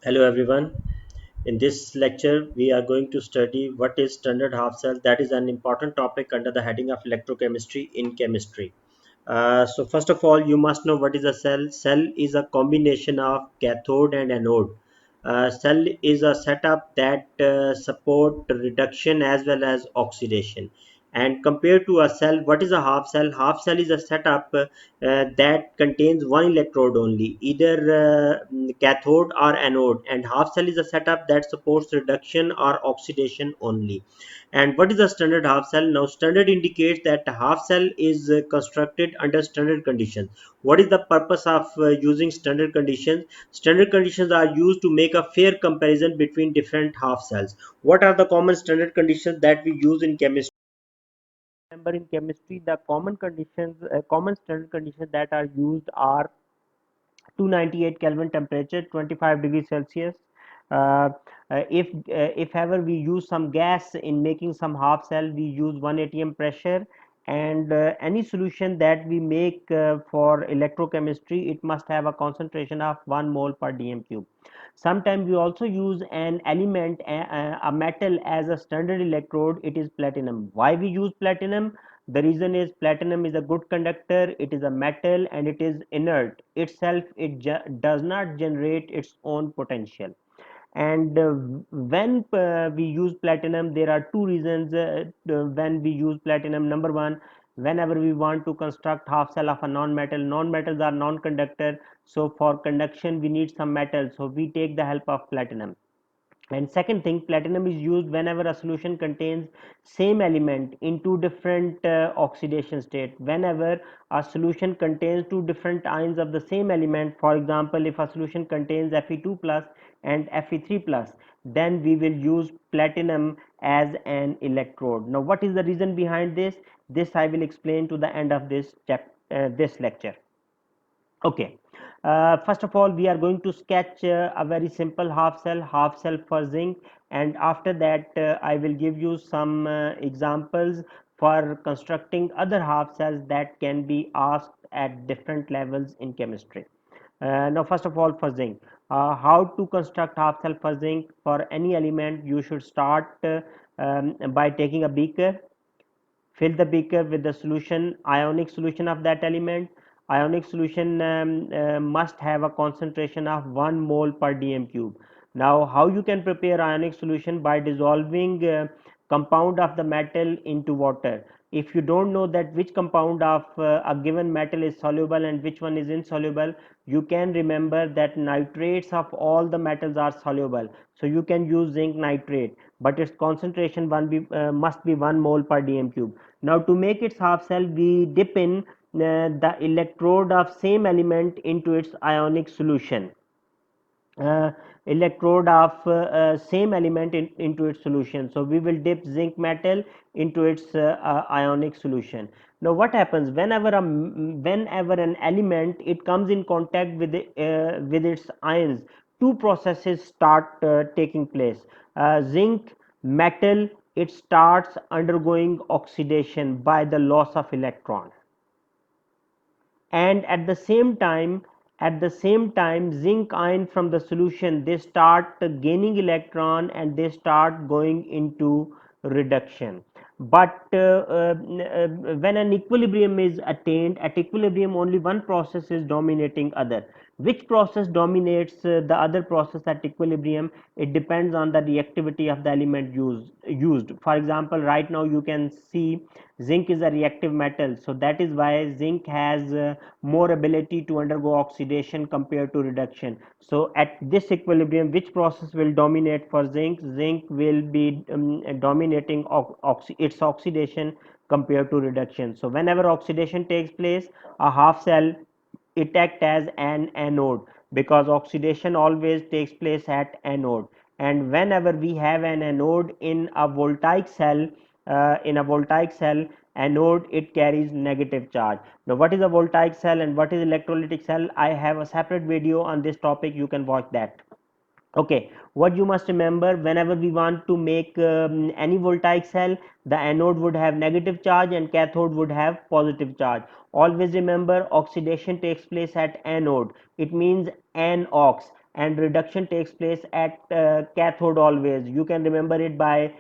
Hello everyone. In this lecture, we are going to study what is standard half cell. That is an important topic under the heading of electrochemistry in chemistry. So first of all, you must know what is a cell. Cell is a combination of cathode and anode. Cell is a setup that support reduction as well as oxidation. And compared to a cell, what is a half cell? Half cell is a setup that contains one electrode only, either cathode or anode, and half cell is a setup that supports reduction or oxidation only. And what is a standard half cell? Now, standard indicates that half cell is constructed under standard conditions. What is the purpose of using standard conditions? Standard conditions are used to make a fair comparison between different half cells. What are the common standard conditions that we use in chemistry? Remember, in chemistry, the common standard conditions that are used are 298 Kelvin temperature, 25 degrees Celsius. Uh, if ever we use some gas in making some half cell, we use 1 atm pressure, and any solution that we make for electrochemistry, it must have a concentration of 1 mole per dm cube. Sometimes we also use an element, a metal, as a standard electrode. It is platinum. Why we use platinum? The reason is platinum is a good conductor, it is a metal, and it is inert itself. It does not generate its own potential. And when we use platinum, there are two reasons when we use platinum. Number one, whenever we want to construct half cell of a non-metal, non-metals are non-conductor, so for conduction we need some metal, so we take the help of platinum. And second thing, platinum is used whenever a solution contains same element in two different oxidation state. Whenever a solution contains two different ions of the same element, for example, if a solution contains Fe2 plus and Fe3 plus, then we will use platinum as an electrode. Now what is the reason behind this? This I will explain to the end of this lecture. Okay. First of all, we are going to sketch a very simple half cell for zinc, and after that, I will give you some examples for constructing other half cells that can be asked at different levels in chemistry. Now, first of all, for zinc, how to construct half cell for zinc? For any element, you should start by taking a beaker. Fill the beaker with the solution, ionic solution of that element. Ionic solution must have a concentration of 1 mole per dm cube. Now, how you can prepare ionic solution? By dissolving compound of the metal into water. If you don't know that which compound of a given metal is soluble and which one is insoluble, you can remember that nitrates of all the metals are soluble, so you can use zinc nitrate, but its concentration must be 1 mole per dm cube. Now, to make its half cell, we dip in the electrode of same element into its ionic solution. uh, Electrode of same element into its solution. So we will dip zinc metal into its ionic solution. Now what happens whenever an element it comes in contact with its ions? Two processes start taking place. Zinc metal, it starts undergoing oxidation by the loss of electron, and at the same time zinc ion from the solution, they start gaining electron and they start going into reduction. But when an equilibrium is attained, at equilibrium only one process is dominating other. Which process dominates the other process at equilibrium? It depends on the reactivity of the element used. For example, right now you can see zinc is a reactive metal, so that is why zinc has more ability to undergo oxidation compared to reduction. So at this equilibrium, which process will dominate for zinc? Zinc will be dominating its oxidation compared to reduction. So whenever oxidation takes place, a half cell, it acts as an anode, because oxidation always takes place at anode. And whenever we have an anode in a voltaic cell, anode, it carries negative charge. Now what is a voltaic cell and what is electrolytic cell? I have a separate video on this topic, you can watch that. Okay, what you must remember, whenever we want to make any voltaic cell, the anode would have negative charge and cathode would have positive charge. Always remember, oxidation takes place at anode, it means anox. and reduction takes place at cathode always. You can remember it by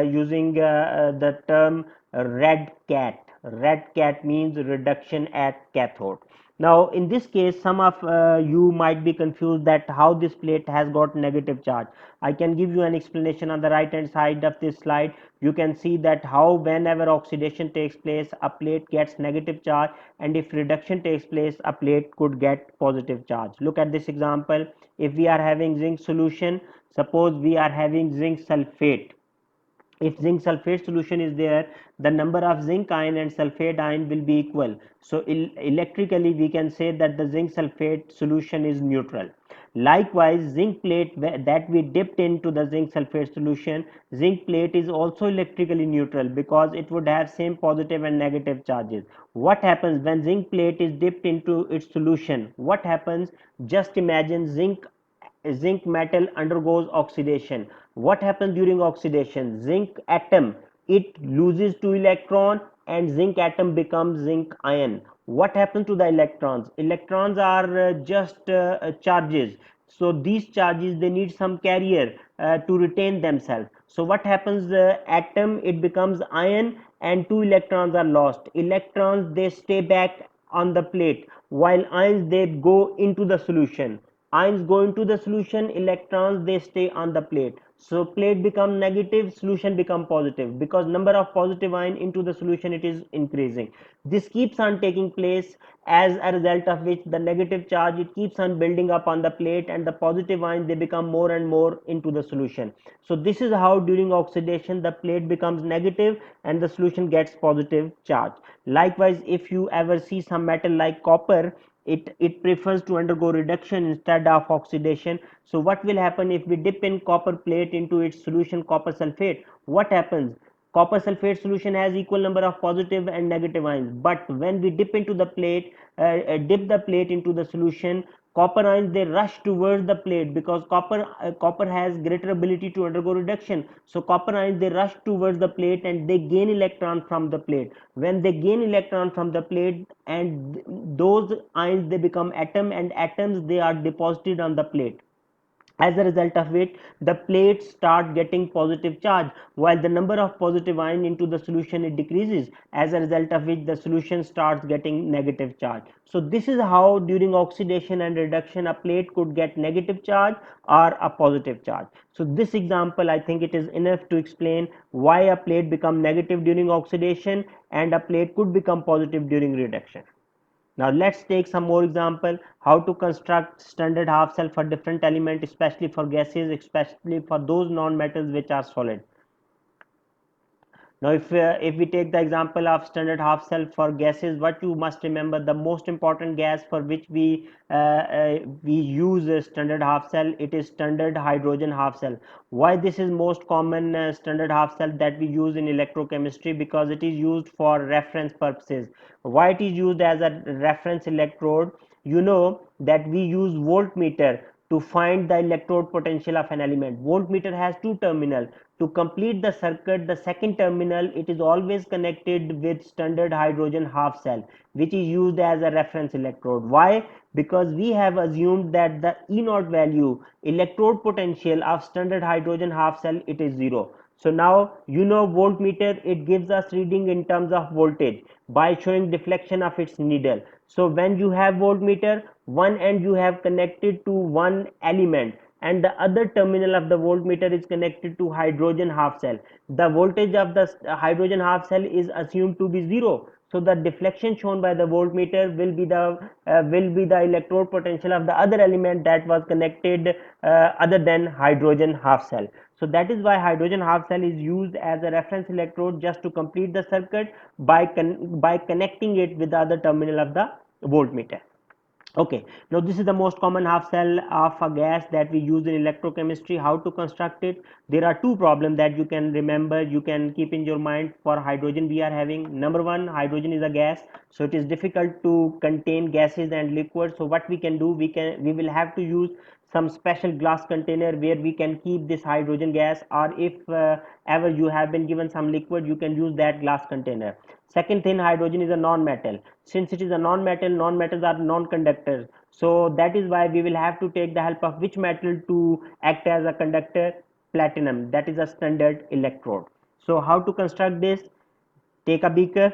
using the term red cat. Red cat means reduction at cathode. Now in this case, some of you might be confused that how this plate has got negative charge. I can give you an explanation on the right hand side of this slide. You can see that how whenever oxidation takes place, a plate gets negative charge, and if reduction takes place, a plate could get positive charge. Look at this example. If we are having zinc solution, suppose we are having zinc sulfate. If zinc sulfate solution is there, the number of zinc ion and sulfate ion will be equal. So electrically we can say that the zinc sulfate solution is neutral. Likewise, zinc plate that we dipped into the zinc sulfate solution, zinc plate is also electrically neutral because it would have same positive and negative charges. What happens when zinc plate is dipped into its solution? What happens? Just imagine zinc metal undergoes oxidation. What happens during oxidation? Zinc atom, it loses 2 electron and zinc atom becomes zinc ion. What happens to the electrons? Electrons are just charges. So these charges, they need some carrier to retain themselves. So what happens? Atom, it becomes ion and 2 electrons are lost. Electrons, they stay back on the plate, while ions, they go into the solution. Ions go into the solution, electrons, they stay on the plate. So plate become negative, solution become positive, because number of positive ion into the solution, it is increasing. This keeps on taking place, as a result of which the negative charge, it keeps on building up on the plate, and the positive ions, they become more and more into the solution. So this is how during oxidation the plate becomes negative and the solution gets positive charge. Likewise, if you ever see some metal like copper, it prefers to undergo reduction instead of oxidation. So what will happen if we dip in copper plate into its solution copper sulfate? What happens? Copper sulfate solution has equal number of positive and negative ions, but when we dip into the plate, dip the plate into the solution, copper ions, they rush towards the plate, because copper has greater ability to undergo reduction. So copper ions, they rush towards the plate and they gain electron from the plate. When they gain electron from the plate, and those ions, they become atom, and atoms, they are deposited on the plate. As a result of it, the plates start getting positive charge, while the number of positive ion into the solution, it decreases, as a result of which the solution starts getting negative charge. So this is how during oxidation and reduction a plate could get negative charge or a positive charge. So this example, I think it is enough to explain why a plate become negative during oxidation and a plate could become positive during reduction. Now let's take some more example how to construct standard half cell for different element, especially for gases, especially for those non-metals which are solid. Now if we take the example of standard half cell for gases, what you must remember, the most important gas for which we use a standard half cell, it is standard hydrogen half cell. Why this is most common standard half cell that we use in electrochemistry? Because it is used for reference purposes. Why it is used as a reference electrode? You know that we use voltmeter to find the electrode potential of an element. Voltmeter has two terminals. To complete the circuit, the second terminal, it is always connected with standard hydrogen half cell, which is used as a reference electrode. Why? Because we have assumed that the E naught value, electrode potential of standard hydrogen half cell, it is 0. So now you know voltmeter, it gives us reading in terms of voltage by showing deflection of its needle. So when you have voltmeter, one end you have connected to one element and the other terminal of the voltmeter is connected to hydrogen half cell. The voltage of the hydrogen half cell is assumed to be 0. So the deflection shown by the voltmeter will be the electrode potential of the other element that was connected other than hydrogen half cell. So that is why hydrogen half cell is used as a reference electrode just to complete the circuit by connecting it with the other terminal of the voltmeter. Okay, now this is the most common half cell of a gas that we use in electrochemistry. How to construct it? There are two problems that you can remember, you can keep in your mind. For hydrogen we are having, number one, hydrogen is a gas, so it is difficult to contain gases and liquids. So what we can do, we will have to use some special glass container where we can keep this hydrogen gas, or if ever you have been given some liquid, you can use that glass container. Second thing, hydrogen is a non-metal. Since it is a non-metal, non-metals are non-conductors, so that is why we will have to take the help of which metal to act as a conductor? Platinum. That is a standard electrode. So how to construct this? Take a beaker.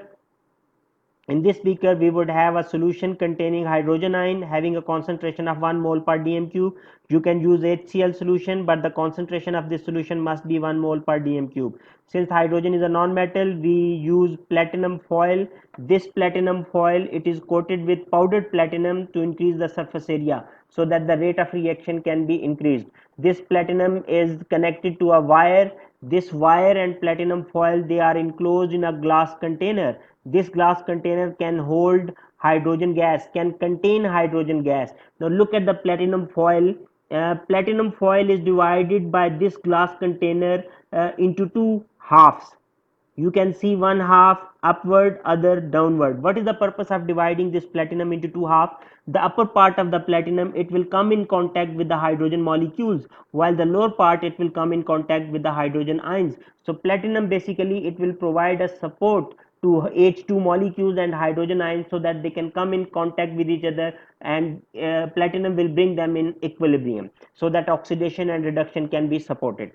In this beaker, we would have a solution containing hydrogen ion having a concentration of 1 mole per dm cube. You can use HCl solution, but the concentration of this solution must be 1 mole per dm cube. Since hydrogen is a non-metal, we use platinum foil. This platinum foil, it is coated with powdered platinum to increase the surface area so that the rate of reaction can be increased. This platinum is connected to a wire. This wire and platinum foil, they are enclosed in a glass container. This glass container can hold hydrogen gas, can contain hydrogen gas. Now look at the platinum foil. Platinum foil is divided by this glass container into two halves. You can see one half upward, other downward. What is the purpose of dividing this platinum into two halves? The upper part of the platinum, it will come in contact with the hydrogen molecules, while the lower part, it will come in contact with the hydrogen ions. So platinum, basically it will provide a support to H2 molecules and hydrogen ions so that they can come in contact with each other, and platinum will bring them in equilibrium so that oxidation and reduction can be supported.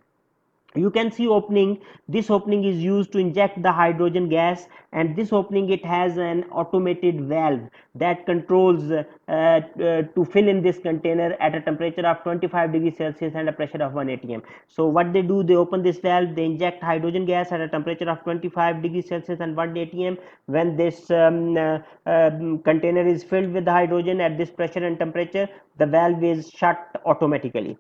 You can see opening. This opening is used to inject the hydrogen gas, and this opening, it has an automated valve that controls to fill in this container at a temperature of 25 degrees Celsius and a pressure of 1 atm. So what they do, they open this valve, they inject hydrogen gas at a temperature of 25 degrees Celsius and 1 atm. When this container is filled with the hydrogen at this pressure and temperature, the valve is shut automatically.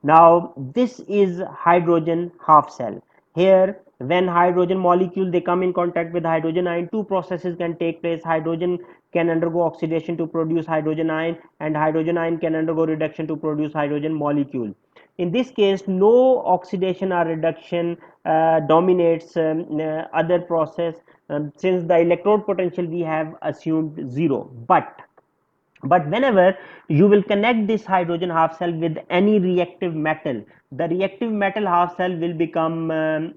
Now this is hydrogen half cell. Here, when hydrogen molecule, they come in contact with hydrogen ion, two processes can take place. Hydrogen can undergo oxidation to produce hydrogen ion, and hydrogen ion can undergo reduction to produce hydrogen molecule. In this case, no oxidation or reduction dominates other process, since the electrode potential we have assumed zero. But whenever you will connect this hydrogen half cell with any reactive metal, the reactive metal half cell will become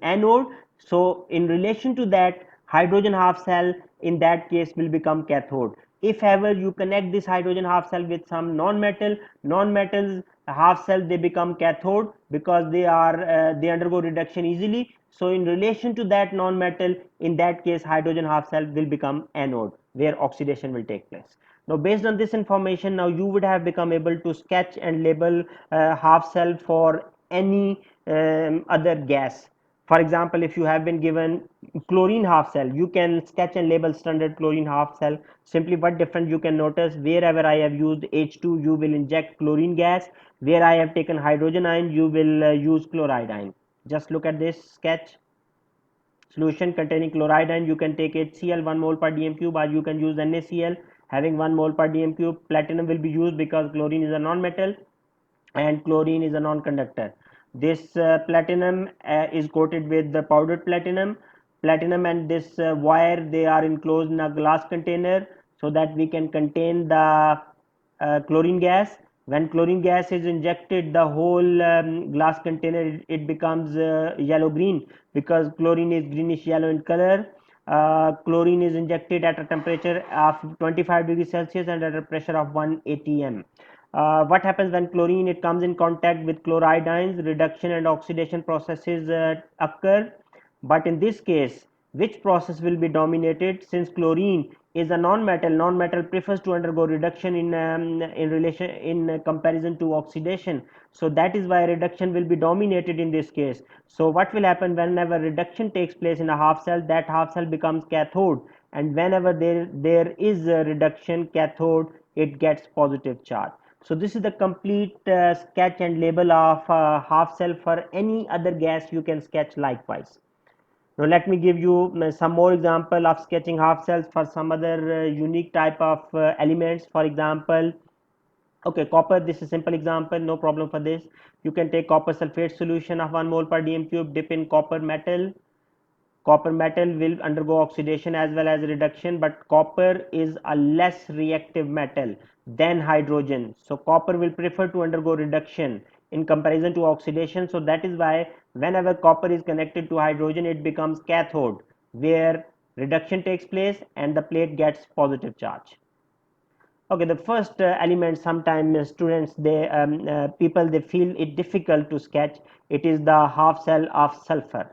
anode. So in relation to that, hydrogen half cell in that case will become cathode. If ever you connect this hydrogen half cell with some non-metal, non-metals half cell, they become cathode because they undergo reduction easily. So in relation to that non-metal, in that case hydrogen half cell will become anode, where oxidation will take place. Now based on this information, now you would have become able to sketch and label half cell for any other gas. For example, if you have been given chlorine half cell, you can sketch and label standard chlorine half cell. Simply what different you can notice, wherever I have used H2, you will inject chlorine gas. Where I have taken hydrogen ion, you will use chloride ion. Just look at this sketch. Solution containing chloride, and you can take HCl 1 mole per dm cube, or you can use NaCl having 1 mole per dm cube. Platinum will be used because chlorine is a non-metal and chlorine is a non-conductor. This platinum is coated with the powdered platinum. Platinum and this wire, they are enclosed in a glass container so that we can contain the chlorine gas. When chlorine gas is injected, the whole glass container, it becomes yellow green because chlorine is greenish yellow in color. Chlorine is injected at a temperature of 25 degrees Celsius and at a pressure of 1 atm. What happens when chlorine, it comes in contact with chloride ions? Reduction and oxidation processes occur. But in this case, which process will be dominated? Since chlorine is a non-metal, non-metal prefers to undergo reduction in comparison to oxidation. So that is why reduction will be dominated in this case. So what will happen whenever reduction takes place in a half cell? That half cell becomes cathode, and whenever there is a reduction, cathode, it gets positive charge. So this is the complete sketch and label of half cell. For any other gas, you can sketch likewise. Now let me give you some more example of sketching half cells for some other unique type of elements. For example, okay, copper, this is simple example, no problem for this. You can take copper sulfate solution of 1 mole per dm cube, dip in copper metal, Copper metal will undergo oxidation as well as reduction, but copper is a less reactive metal than hydrogen. So copper will prefer to undergo reduction in comparison to oxidation. So that is why whenever copper is connected to hydrogen, it becomes cathode, where reduction takes place and the plate gets positive charge. Okay, the first element, sometimes students, they people, they feel it difficult to sketch. It is the half cell of sulfur.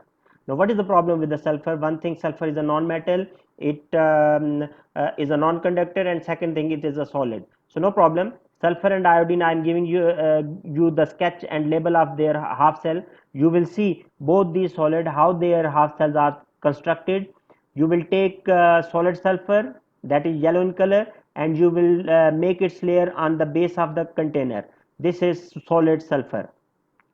Now what is the problem with the sulfur? One thing, sulfur is a non-metal, it is a non-conductor, and second thing, it is a solid. So no problem, sulfur and iodine, I am giving you the sketch and label of their half cell. You will see both these solid, how their half cells are constructed. You will take solid sulfur, that is yellow in color, and you will make its layer on the base of the container. This is solid sulfur,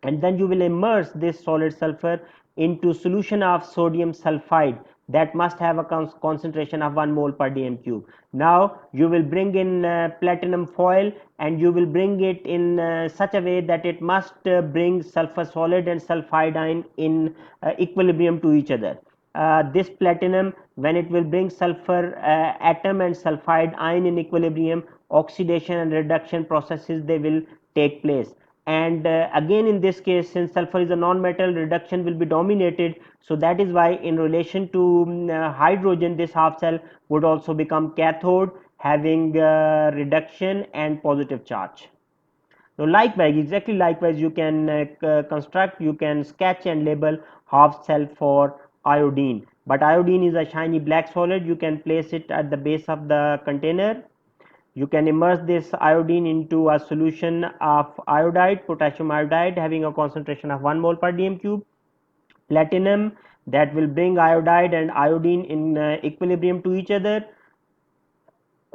and then you will immerse this solid sulfur into solution of sodium sulfide that must have a concentration of 1 mole per dm cube. Now you will bring in platinum foil, and you will bring it in such a way that it must bring sulfur solid and sulfide in equilibrium to each other. This platinum, when it will bring sulfur atom and sulfide ion in equilibrium, oxidation and reduction processes, they will take place. And again, in this case, since sulfur is a non-metal, reduction will be dominated. So that is why in relation to hydrogen, this half cell would also become cathode, having reduction and positive charge. Now likewise, exactly likewise, you can construct, you can sketch and label half cell for iodine. But iodine is a shiny black solid. You can place it at the base of the container. You can immerse this iodine into a solution of iodide, potassium iodide, having a concentration of 1 mole per dm cube. Platinum, that will bring iodide and iodine in equilibrium to each other,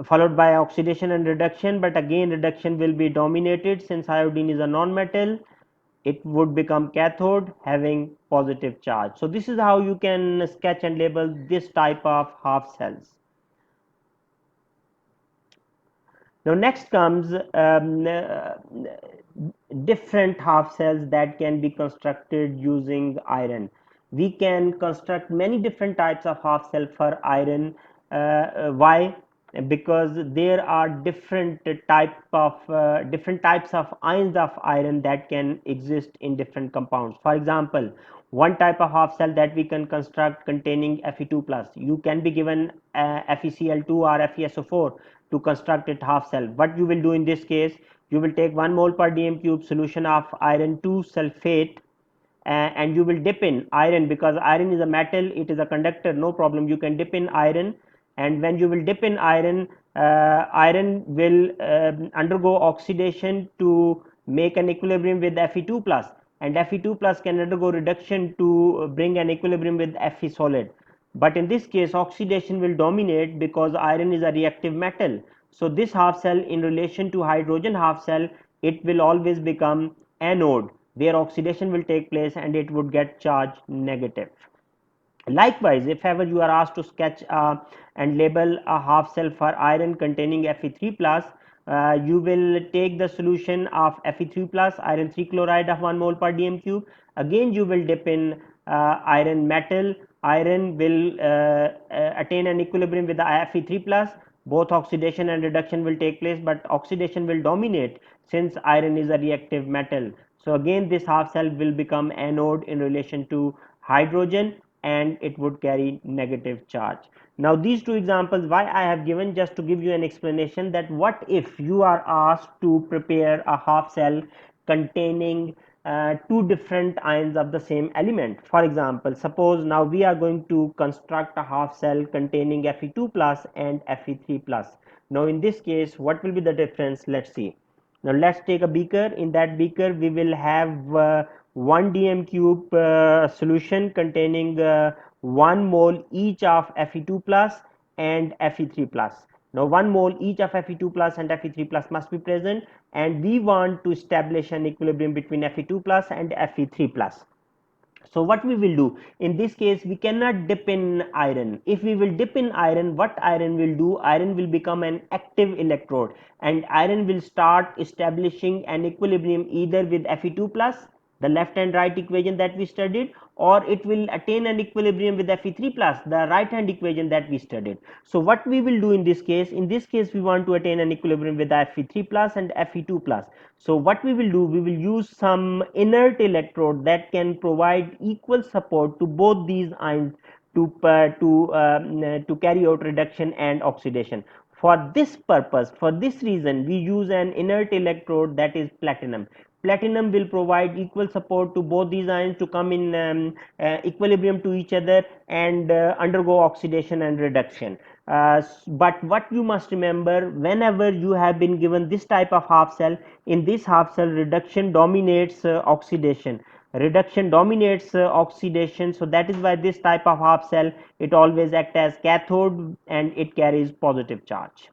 followed by oxidation and reduction, but again reduction will be dominated. Since iodine is a non-metal, it would become cathode, having positive charge. So this is how you can sketch and label this type of half cells. Now next comes different half cells that can be constructed using iron. We can construct many different types of half cell for iron. Why? Because there are different types of ions of iron that can exist in different compounds. For example, one type of half cell that we can construct containing Fe2 plus, you can be given FeCl2 or FeSO4 to construct it half cell. What you will do in this case, you will take 1 mole per dm cube solution of iron 2 sulfate, and you will dip in iron, because iron is a metal, it is a conductor, no problem, you can dip in iron. And when you will dip in iron, iron will undergo oxidation to make an equilibrium with Fe2 plus, and Fe2 plus can undergo reduction to bring an equilibrium with Fe solid. But in this case, oxidation will dominate because iron is a reactive metal. So this half cell in relation to hydrogen half cell, it will always become anode, where oxidation will take place and it would get charge negative. Likewise, if ever you are asked to sketch and label a half cell for iron containing Fe3 plus, you will take the solution of Fe3 plus iron 3 chloride of 1 mole per dm cube. Again you will dip in iron metal. Iron will attain an equilibrium with the Fe3 plus. Both oxidation and reduction will take place, but oxidation will dominate since iron is a reactive metal. So again this half cell will become anode in relation to hydrogen, and it would carry negative charge. Now these two examples why I have given, just to give you an explanation that what if you are asked to prepare a half cell containing two different ions of the same element. For example, suppose now we are going to construct a half cell containing Fe2 plus and Fe3 plus. Now in this case, what will be the difference? Let's see. Now let's take a beaker. In that beaker we will have 1 dm cube solution containing 1 mole each of Fe2 plus and Fe3 plus. Now 1 mole each of Fe2 plus and Fe3 plus must be present, and we want to establish an equilibrium between Fe2 plus and Fe3 plus. So what we will do in this case, we cannot dip in iron. If we will dip in iron, what iron will do, iron will become an active electrode, and iron will start establishing an equilibrium either with Fe2 plus the left and right equation that we studied, or it will attain an equilibrium with Fe3 plus, the right hand equation that we studied. So what we will do in this case, we want to attain an equilibrium with Fe3 plus and Fe2 plus. So what we will do, we will use some inert electrode that can provide equal support to both these ions to carry out reduction and oxidation. For this purpose, for this reason, we use an inert electrode, that is platinum. Platinum will provide equal support to both these ions to come in equilibrium to each other and undergo oxidation and reduction. But what you must remember, whenever you have been given this type of half cell, in this half cell, reduction dominates oxidation. Oxidation, so that is why this type of half cell, it always act as cathode and it carries positive charge.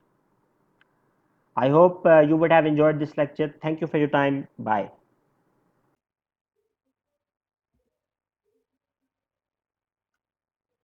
I hope you would have enjoyed this lecture. Thank you for your time. Bye.